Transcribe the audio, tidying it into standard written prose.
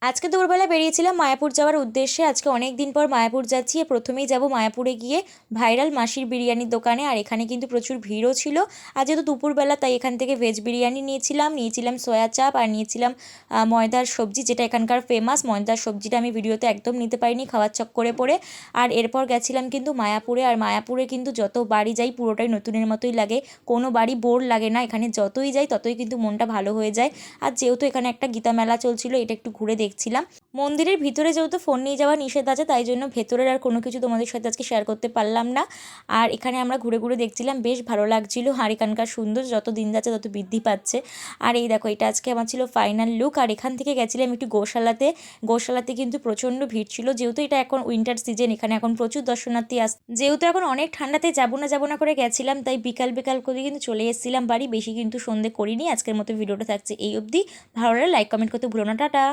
আজকে দুপুরবেলা বেরিয়েছিলাম মায়াপুর যাওয়ার উদ্দেশ্যে। আজকে অনেক দিন পর মায়াপুর যাচ্ছি। প্রথমেই যাব মায়াপুরে গিয়ে ভাইরাল মাসির বিরিয়ানির দোকানে। আর এখানে কিন্তু প্রচুর ভিড়ও ছিল। আর যেহেতু দুপুরবেলা তাই এখান থেকে ভেজ বিরিয়ানি নিয়েছিলাম সয়া চাপ আর নিয়েছিলাম ময়দার সবজি, যেটা এখানকার ফেমাস। ময়দার সবজিটা আমি ভিডিওতে একদম নিতে পারিনি খাওয়ার চক্করে পড়ে। আর এরপর গেছিলাম কিন্তু মায়াপুরে। আর মায়াপুরে কিন্তু যত বাড়ি যাই পুরোটাই নতুনের মতোই লাগে, কোনো বাড়ি বোর লাগে না। এখানে যতই যাই ততই কিন্তু মনটা ভালো হয়ে যায়। আর যেহেতু এখানে একটা গীতা মেলা চলছিল, এটা একটু ঘুরে দেখছিলাম। মন্দিরের ভিতরে যেহেতু ফোন নিয়ে যাওয়া নিষেধ আছে, তাই জন্য ভেতরের আর কোনো কিছু তোমাদের সাথে আজকে শেয়ার করতে পারলাম না। আর এখানে আমরা ঘুরে ঘুরে দেখছিলাম, বেশ ভালো লাগছিল। আর এখানকার সুন্দর যত দিন যাচ্ছে তত বৃদ্ধি পাচ্ছে। আর এই দেখো, এটা আজকে আমার ছিল ফাইনাল লুক। আর এখান থেকে গেছিলাম একটু গোশালাতে কিন্তু প্রচণ্ড ভিড় ছিল, যেহেতু এটা এখন উইন্টার সিজন। এখানে এখন প্রচুর দর্শনার্থী আসছে। যেহেতু এখন অনেক ঠান্ডাতে যাবো না করে গেছিলাম, তাই বিকাল বিকাল করে কিন্তু চলে এসেছিলাম বাড়ি। বেশি কিন্তু সন্ধে করিনি। আজকের মতো ভিডিওটা থাকছে এই অবধি। ভালো লাগলে লাইক কমেন্ট করতে ভুলো না। টাটা।